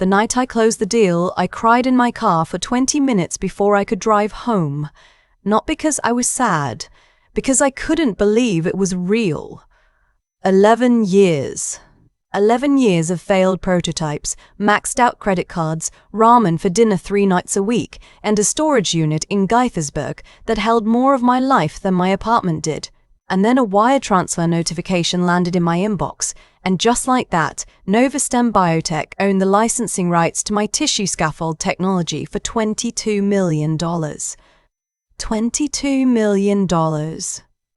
The night I closed the deal, I cried in my car for 20 minutes before I could drive home. Not because I was sad, because I couldn't believe it was real. 11 years. 11 years of failed prototypes, maxed out credit cards, ramen for dinner 3 nights a week, and a storage unit in Gaithersburg that held more of my life than my apartment did. And then a wire transfer notification landed in my inbox, and just like that, Novastem Biotech owned the licensing rights to my tissue scaffold technology for $22 million. $22 million.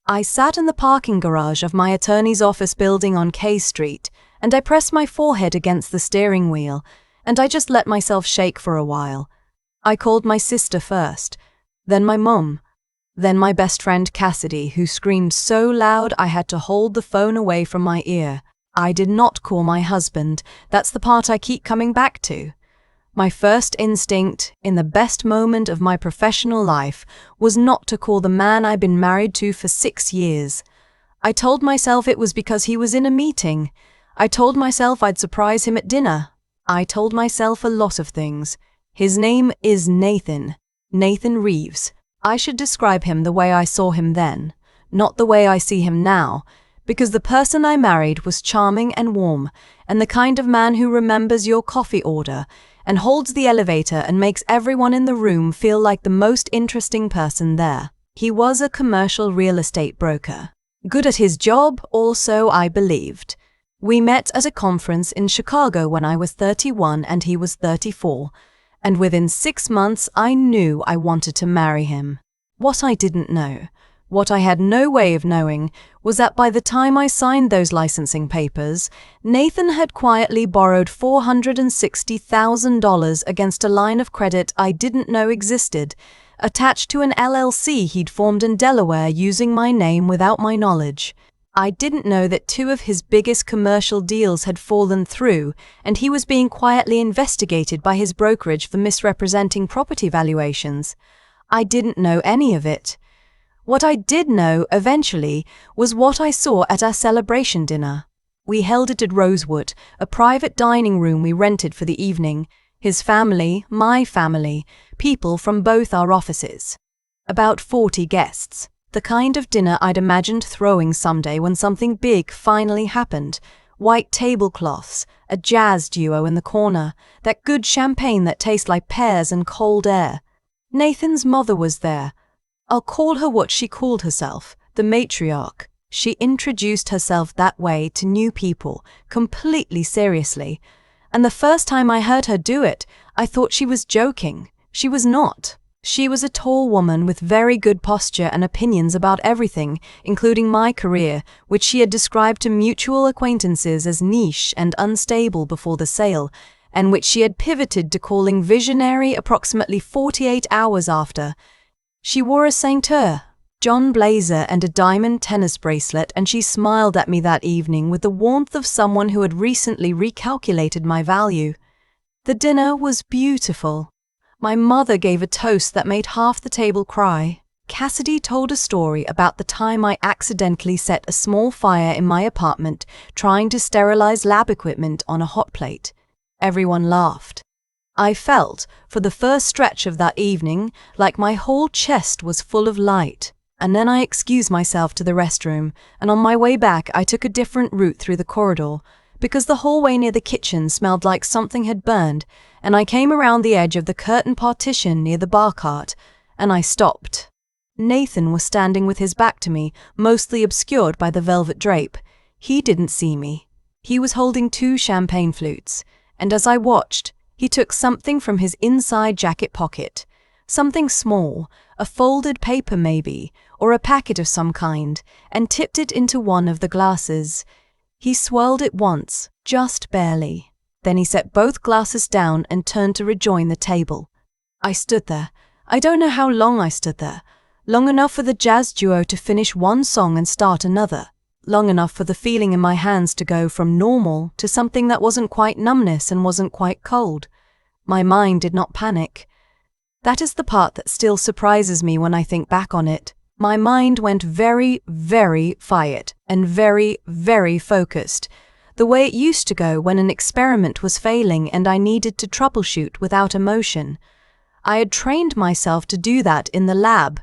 I sat in the parking garage of my attorney's office building on K Street, and I pressed my forehead against the steering wheel, and I just let myself shake for a while. I called my sister first, then my mum, then my best friend Cassidy, who screamed so loud I had to hold the phone away from my ear. I did not call my husband. That's the part I keep coming back to. My first instinct, in the best moment of my professional life, was not to call the man I'd been married to for 6 years. I told myself it was because he was in a meeting. I told myself I'd surprise him at dinner. I told myself a lot of things. His name is Nathan. Nathan Reeves. I should describe him the way I saw him then, not the way I see him now, because the person I married was charming and warm, and the kind of man who remembers your coffee order, and holds the elevator and makes everyone in the room feel like the most interesting person there. He was a commercial real estate broker. Good at his job, also, I believed. We met at a conference in Chicago when I was 31 and he was 34. And within 6 months I knew I wanted to marry him. What I didn't know, what I had no way of knowing, was that by the time I signed those licensing papers, Nathan had quietly borrowed $460,000 against a line of credit I didn't know existed, attached to an LLC he'd formed in Delaware using my name without my knowledge. I didn't know that 2 of his biggest commercial deals had fallen through, and he was being quietly investigated by his brokerage for misrepresenting property valuations. I didn't know any of it. What I did know, eventually, was what I saw at our celebration dinner. We held it at Rosewood, a private dining room we rented for the evening. His family, my family, people from both our offices. About 40 guests. The kind of dinner I'd imagined throwing someday when something big finally happened. White tablecloths, a jazz duo in the corner, that good champagne that tastes like pears and cold air. Nathan's mother was there. I'll call her what she called herself, the matriarch. She introduced herself that way to new people, completely seriously. And the first time I heard her do it, I thought she was joking. She was not. She was a tall woman with very good posture and opinions about everything, including my career, which she had described to mutual acquaintances as niche and unstable before the sale, and which she had pivoted to calling visionary approximately 48 hours after. She wore a ceinture, John blazer and a diamond tennis bracelet, and she smiled at me that evening with the warmth of someone who had recently recalculated my value. The dinner was beautiful. My mother gave a toast that made half the table cry. Cassidy told a story about the time I accidentally set a small fire in my apartment trying to sterilize lab equipment on a hot plate. Everyone laughed. I felt, for the first stretch of that evening, like my whole chest was full of light. And then I excused myself to the restroom, and on my way back I took a different route through the corridor, because the hallway near the kitchen smelled like something had burned, and I came around the edge of the curtain partition near the bar cart, and I stopped. Nathan was standing with his back to me, mostly obscured by the velvet drape. He didn't see me. He was holding 2 champagne flutes, and as I watched, he took something from his inside jacket pocket, something small, a folded paper maybe, or a packet of some kind, and tipped it into one of the glasses. He swirled it once, just barely. Then he set both glasses down and turned to rejoin the table. I stood there. I don't know how long I stood there. Long enough for the jazz duo to finish one song and start another. Long enough for the feeling in my hands to go from normal to something that wasn't quite numbness and wasn't quite cold. My mind did not panic. That is the part that still surprises me when I think back on it. My mind went very, very quiet and very, very focused. the way it used to go when an experiment was failing and I needed to troubleshoot without emotion. I had trained myself to do that in the lab.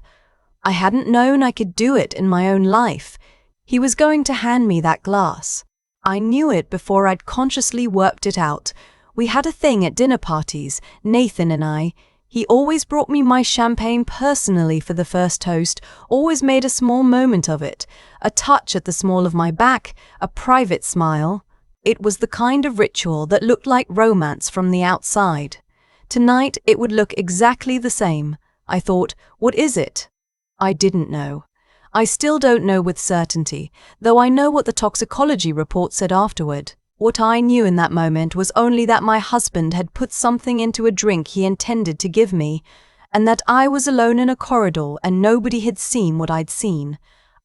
I hadn't known I could do it in my own life. He was going to hand me that glass. I knew it before I'd consciously worked it out. We had a thing at dinner parties, Nathan and I. He always brought me my champagne personally for the first toast, always made a small moment of it, a touch at the small of my back, a private smile. It was the kind of ritual that looked like romance from the outside. Tonight it would look exactly the same. I thought, what is it? I didn't know. I still don't know with certainty, though I know what the toxicology report said afterward. What I knew in that moment was only that my husband had put something into a drink he intended to give me, and that I was alone in a corridor and nobody had seen what I'd seen.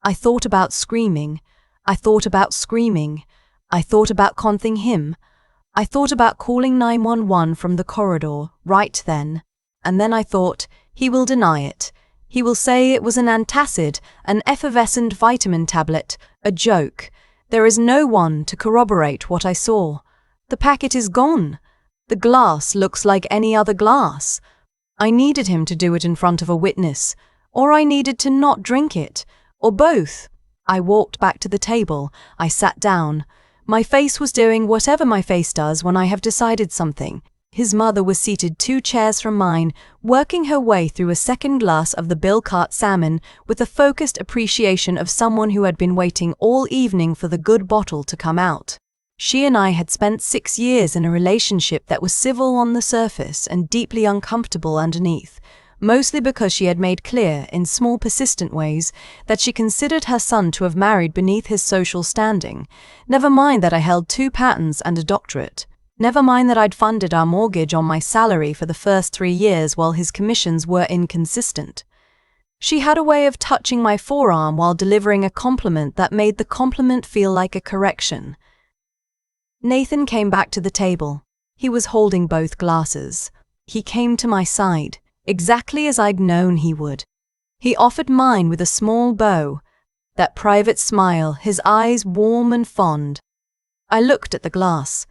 I thought about screaming. I thought about screaming. I thought about confronting him. I thought about calling 911 from the corridor right then. And then I thought, he will deny it. He will say it was an antacid, an effervescent vitamin tablet, a joke. There is no one to corroborate what I saw. The packet is gone. The glass looks like any other glass. I needed him to do it in front of a witness, or I needed to not drink it, or both. I walked back to the table. I sat down. My face was doing whatever my face does when I have decided something. His mother was seated 2 chairs from mine, working her way through a second glass of the Bill Cart salmon with a focused appreciation of someone who had been waiting all evening for the good bottle to come out. She and I had spent 6 years in a relationship that was civil on the surface and deeply uncomfortable underneath, mostly because she had made clear, in small persistent ways, that she considered her son to have married beneath his social standing. Never mind that I held 2 patents and a doctorate. Never mind that I'd funded our mortgage on my salary for the first 3 years while his commissions were inconsistent. She had a way of touching my forearm while delivering a compliment that made the compliment feel like a correction. Nathan came back to the table. He was holding both glasses. He came to my side, exactly as I'd known he would. He offered mine with a small bow, that private smile, his eyes warm and fond. I looked at the glass.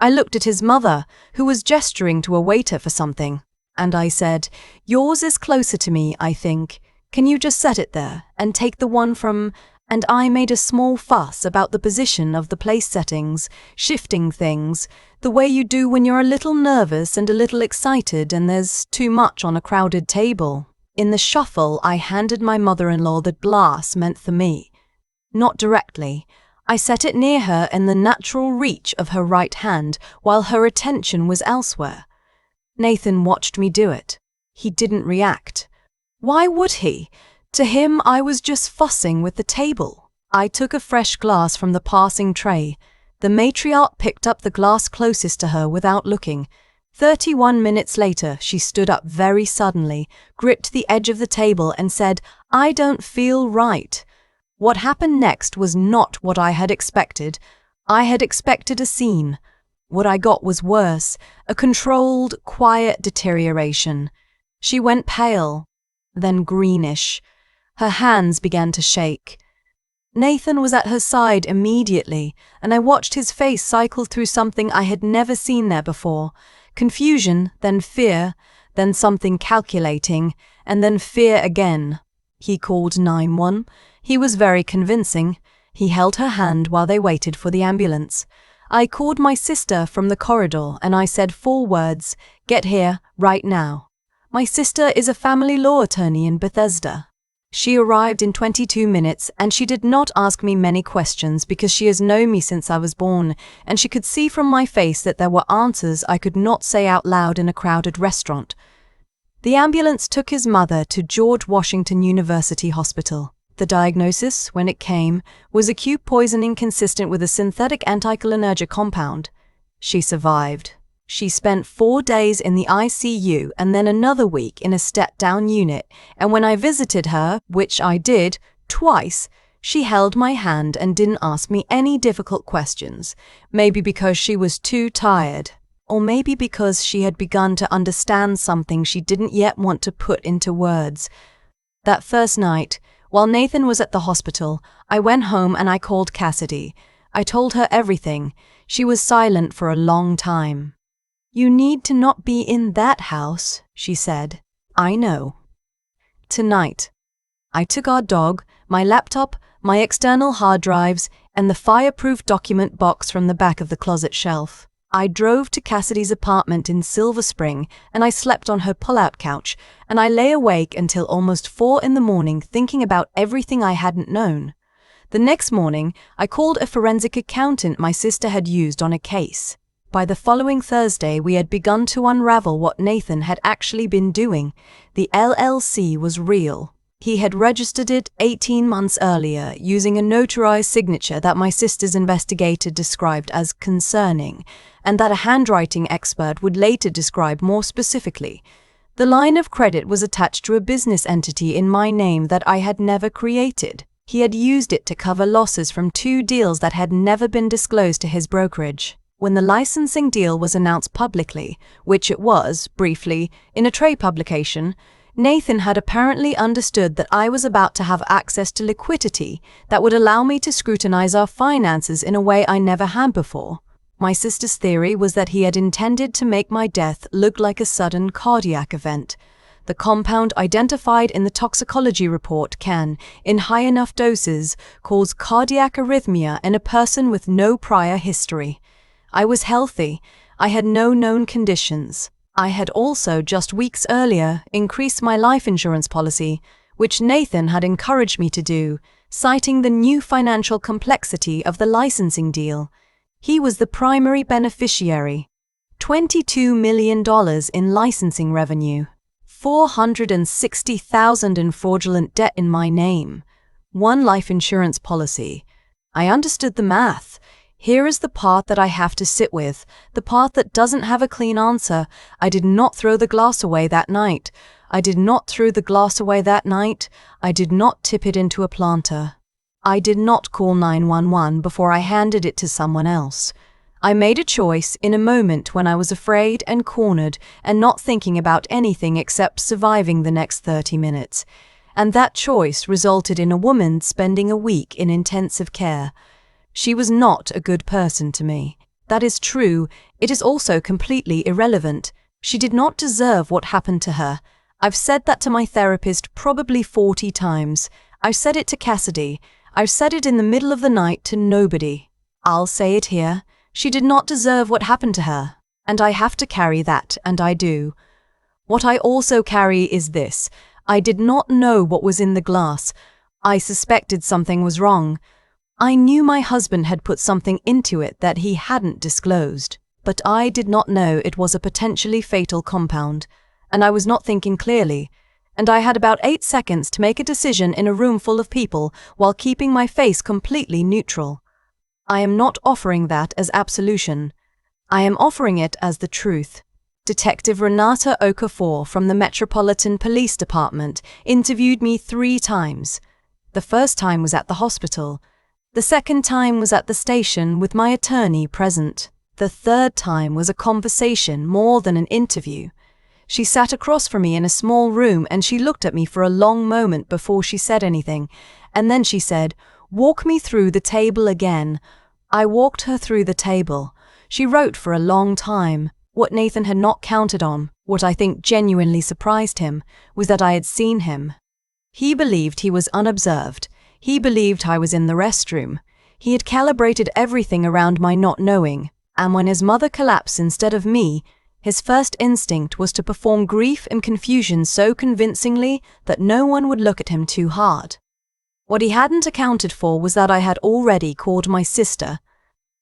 I looked at his mother, who was gesturing to a waiter for something, and I said, "Yours is closer to me, I think. Can you just set it there and take the one from—" And I made a small fuss about the position of the place settings, shifting things, the way you do when you're a little nervous and a little excited and there's too much on a crowded table. In the shuffle, I handed my mother-in-law the glass meant for me. Not directly. I set it near her in the natural reach of her right hand while her attention was elsewhere. Nathan watched me do it. He didn't react. Why would he? To him, I was just fussing with the table. I took a fresh glass from the passing tray. The matriarch picked up the glass closest to her without looking. 31 minutes later, she stood up very suddenly, gripped the edge of the table and said, "I don't feel right." What happened next was not what I had expected. I had expected a scene. What I got was worse, a controlled, quiet deterioration. She went pale, then greenish. Her hands began to shake. Nathan was at her side immediately, and I watched his face cycle through something I had never seen there before. Confusion, then fear, then something calculating, and then fear again. He called 911. He was very convincing. He held her hand while they waited for the ambulance. I called my sister from the corridor and I said 4 words, "Get here, right now." My sister is a family law attorney in Bethesda. She arrived in 22 minutes and she did not ask me many questions because she has known me since I was born, and she could see from my face that there were answers I could not say out loud in a crowded restaurant. The ambulance took his mother to George Washington University Hospital. The diagnosis, when it came, was acute poisoning consistent with a synthetic anticholinergic compound. She survived. She spent 4 days in the ICU and then another week in a step-down unit, and when I visited her, which I did, twice, she held my hand and didn't ask me any difficult questions, maybe because she was too tired, or maybe because she had begun to understand something she didn't yet want to put into words. That first night, while Nathan was at the hospital, I went home and I called Cassidy. I told her everything. She was silent for a long time. "You need to not be in that house," she said. "I know." Tonight, I took our dog, my laptop, my external hard drives, and the fireproof document box from the back of the closet shelf. I drove to Cassidy's apartment in Silver Spring, and I slept on her pull-out couch, and I lay awake until almost 4 in the morning thinking about everything I hadn't known. The next morning, I called a forensic accountant my sister had used on a case. By the following Thursday, we had begun to unravel what Nathan had actually been doing. The LLC was real. He had registered it 18 months earlier using a notarized signature that my sister's investigator described as concerning, and that a handwriting expert would later describe more specifically. The line of credit was attached to a business entity in my name that I had never created. He had used it to cover losses from 2 deals that had never been disclosed to his brokerage. When the licensing deal was announced publicly, which it was, briefly, in a trade publication, Nathan had apparently understood that I was about to have access to liquidity that would allow me to scrutinize our finances in a way I never had before. My sister's theory was that he had intended to make my death look like a sudden cardiac event. The compound identified in the toxicology report can, in high enough doses, cause cardiac arrhythmia in a person with no prior history. I was healthy. I had no known conditions. I had also, just weeks earlier, increased my life insurance policy, which Nathan had encouraged me to do, citing the new financial complexity of the licensing deal. He was the primary beneficiary. $22 million in licensing revenue. $460,000 in fraudulent debt in my name. 1 life insurance policy. I understood the math. Here is the part that I have to sit with, the part that doesn't have a clean answer. I did not throw the glass away that night. I did not throw the glass away that night. I did not tip it into a planter. I did not call 911 before I handed it to someone else. I made a choice in a moment when I was afraid and cornered and not thinking about anything except surviving the next 30 minutes. And that choice resulted in a woman spending a week in intensive care. She was not a good person to me. That is true. It is also completely irrelevant. She did not deserve what happened to her. I've said that to my therapist probably 40 times. I've said it to Cassidy. I've said it in the middle of the night to nobody. I'll say it here. She did not deserve what happened to her. And I have to carry that, and I do. What I also carry is this. I did not know what was in the glass. I suspected something was wrong. I knew my husband had put something into it that he hadn't disclosed, but I did not know it was a potentially fatal compound, and I was not thinking clearly, and I had about 8 seconds to make a decision in a room full of people while keeping my face completely neutral. I am not offering that as absolution. I am offering it as the truth. Detective Renata Okafor from the Metropolitan Police Department interviewed me 3 times. The first time was at the hospital. The second time was at the station with my attorney present. The third time was a conversation more than an interview. She sat across from me in a small room and she looked at me for a long moment before she said anything, and then she said, "Walk me through the table again." I walked her through the table. She wrote for a long time. What Nathan had not counted on, what I think genuinely surprised him, was that I had seen him. He believed he was unobserved. He believed I was in the restroom. He had calibrated everything around my not knowing, and when his mother collapsed instead of me, his first instinct was to perform grief and confusion so convincingly that no one would look at him too hard. What he hadn't accounted for was that I had already called my sister,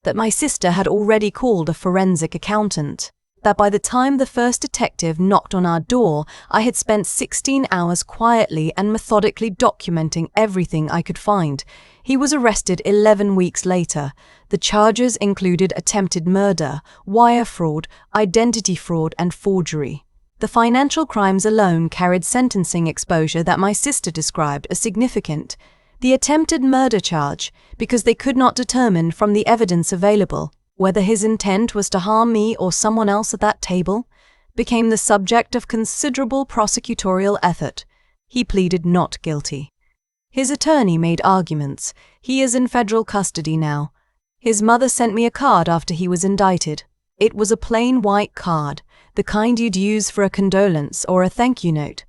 that my sister had already called a forensic accountant, that by the time the first detective knocked on our door, I had spent 16 hours quietly and methodically documenting everything I could find. He was arrested 11 weeks later. The charges included attempted murder, wire fraud, identity fraud, and forgery. The financial crimes alone carried sentencing exposure that my sister described as significant. The attempted murder charge, because they could not determine from the evidence available whether his intent was to harm me or someone else at that table, became the subject of considerable prosecutorial effort. He pleaded not guilty. His attorney made arguments. He is in federal custody now. His mother sent me a card after he was indicted. It was a plain white card, the kind you'd use for a condolence or a thank you note.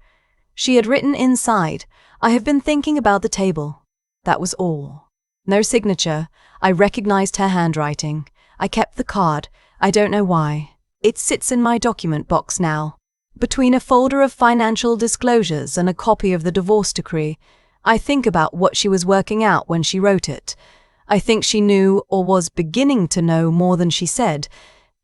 She had written inside, "I have been thinking about the table." That was all. No signature. I recognized her handwriting. I kept the card. I don't know why. It sits in my document box now, between a folder of financial disclosures and a copy of the divorce decree. I think about what she was working out when she wrote it. I think she knew, or was beginning to know, more than she said.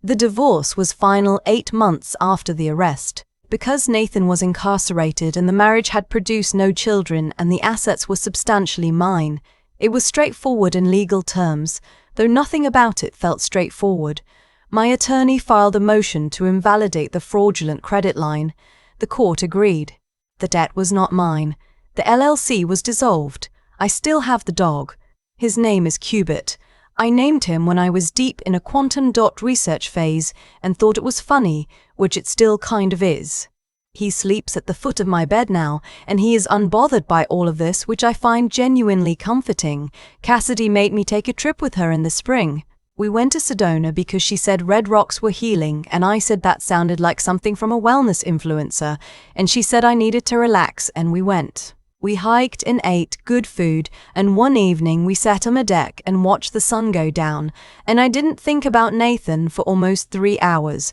The divorce was final 8 months after the arrest. Because Nathan was incarcerated and the marriage had produced no children and the assets were substantially mine, it was straightforward in legal terms, though nothing about it felt straightforward. My attorney filed a motion to invalidate the fraudulent credit line. The court agreed. The debt was not mine. The LLC was dissolved. I still have the dog. His name is Cubit. I named him when I was deep in a quantum dot research phase and thought it was funny, which it still kind of is. He sleeps at the foot of my bed now, and he is unbothered by all of this, which I find genuinely comforting. Cassidy made me take a trip with her in the spring. We went to Sedona because she said red rocks were healing, and I said that sounded like something from a wellness influencer, and she said I needed to relax, and we went. We hiked and ate good food, and one evening we sat on a deck and watched the sun go down, and I didn't think about Nathan for almost 3 hours.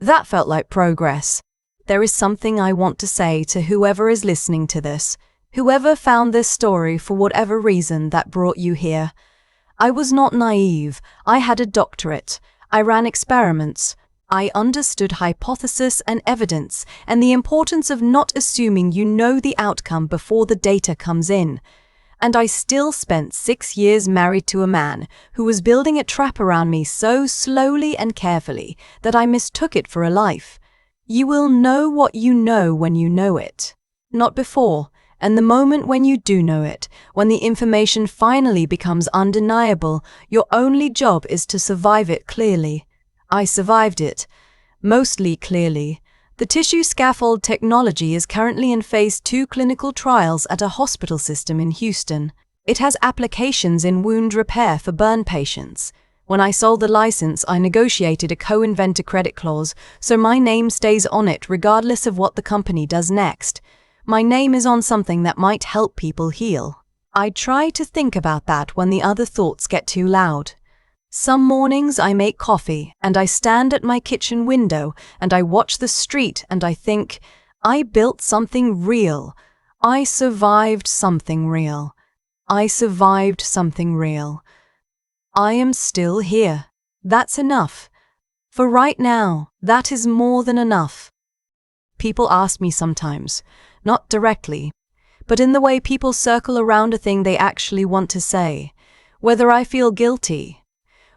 That felt like progress. There is something I want to say to whoever is listening to this, whoever found this story for whatever reason that brought you here. I was not naive. I had a doctorate. I ran experiments. I understood hypothesis and evidence and the importance of not assuming you know the outcome before the data comes in. And I still spent 6 years married to a man who was building a trap around me so slowly and carefully that I mistook it for a life. You will know what you know when you know it, not before. And the moment when you do know it, when the information finally becomes undeniable, your only job is to survive it clearly. I survived it, mostly clearly. The tissue scaffold technology is currently in phase 2 clinical trials at a hospital system in Houston. It has applications in wound repair for burn patients. When I sold the license, I negotiated a co-inventor credit clause, so my name stays on it regardless of what the company does next. My name is on something that might help people heal. I try to think about that when the other thoughts get too loud. Some mornings I make coffee and I stand at my kitchen window and I watch the street and I think, I built something real. I survived something real. I survived something real. I am still here. That's enough. For right now, that is more than enough. People ask me sometimes, not directly, but in the way people circle around a thing they actually want to say, whether I feel guilty,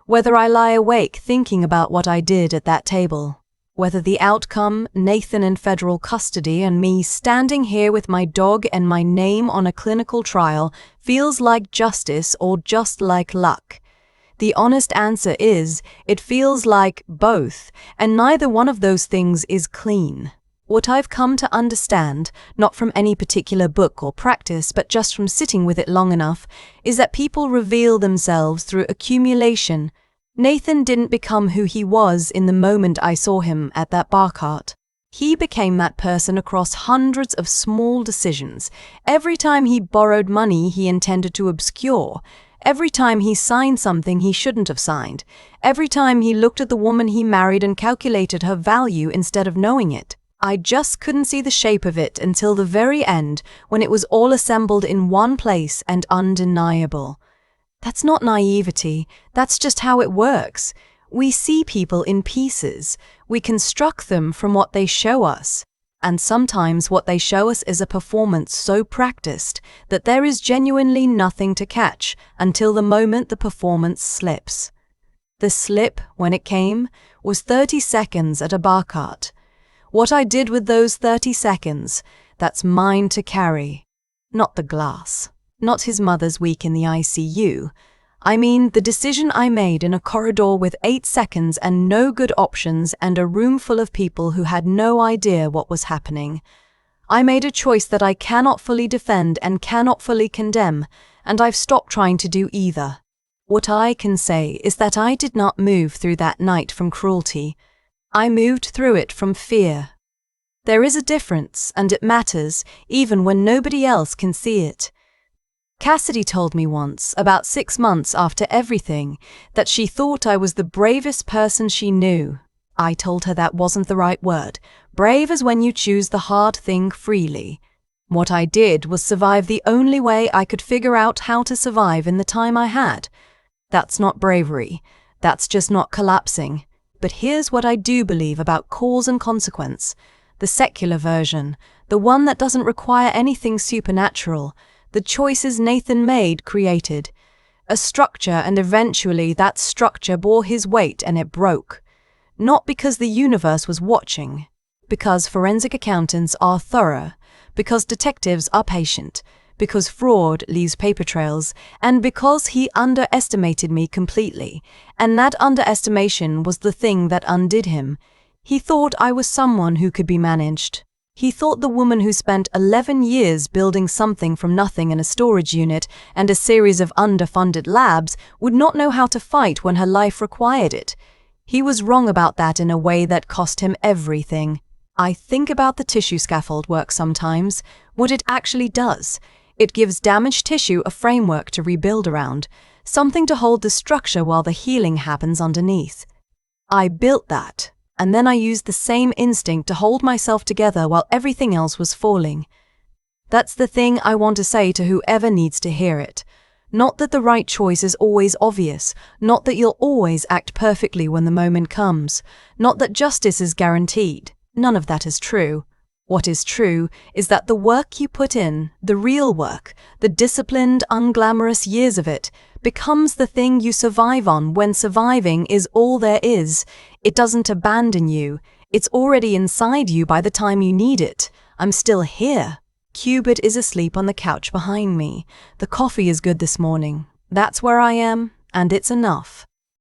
whether I lie awake thinking about what I did at that table, whether the outcome, Nathan in federal custody and me standing here with my dog and my name on a clinical trial, feels like justice or just like luck. The honest answer is, it feels like both, and neither one of those things is clean. What I've come to understand, not from any particular book or practice, but just from sitting with it long enough, is that people reveal themselves through accumulation. Nathan didn't become who he was in the moment I saw him at that bar cart. He became that person across hundreds of small decisions. Every time he borrowed money he intended to obscure. Every time he signed something he shouldn't have signed. Every time he looked at the woman he married and calculated her value instead of knowing it. I just couldn't see the shape of it until the very end, when it was all assembled in one place and undeniable. That's not naivety, that's just how it works. We see people in pieces. We construct them from what they show us. And sometimes what they show us is a performance so practiced that there is genuinely nothing to catch until the moment the performance slips. The slip, when it came, was 30 seconds at a bar cart. What I did with those 30 seconds, that's mine to carry. Not the glass. Not his mother's week in the ICU. I mean the decision I made in a corridor with 8 seconds and no good options and a room full of people who had no idea what was happening. I made a choice that I cannot fully defend and cannot fully condemn, and I've stopped trying to do either. What I can say is that I did not move through that night from cruelty. I moved through it from fear. There is a difference, and it matters, even when nobody else can see it. Cassidy told me once, about 6 months after everything, that she thought I was the bravest person she knew. I told her that wasn't the right word. Brave is when you choose the hard thing freely. What I did was survive the only way I could figure out how to survive in the time I had. That's not bravery. That's just not collapsing. But here's what I do believe about cause and consequence. The secular version, the one that doesn't require anything supernatural, the choices Nathan made created. A structure, and eventually that structure bore his weight and it broke. Not because the universe was watching, because forensic accountants are thorough, because detectives are patient, because fraud leaves paper trails, and because he underestimated me completely, and that underestimation was the thing that undid him. He thought I was someone who could be managed. He thought the woman who spent 11 years building something from nothing in a storage unit and a series of underfunded labs would not know how to fight when her life required it. He was wrong about that in a way that cost him everything. I think about the tissue scaffold work sometimes, what it actually does. It gives damaged tissue a framework to rebuild around, something to hold the structure while the healing happens underneath. I built that, and then I used the same instinct to hold myself together while everything else was falling. That's the thing I want to say to whoever needs to hear it. Not that the right choice is always obvious, not that you'll always act perfectly when the moment comes, not that justice is guaranteed. None of that is true. What is true is that the work you put in, the real work, the disciplined, unglamorous years of it, becomes the thing you survive on when surviving is all there is. It doesn't abandon you. It's already inside you by the time you need it. I'm still here. Cubit is asleep on the couch behind me. The coffee is good this morning. That's where I am, and it's enough.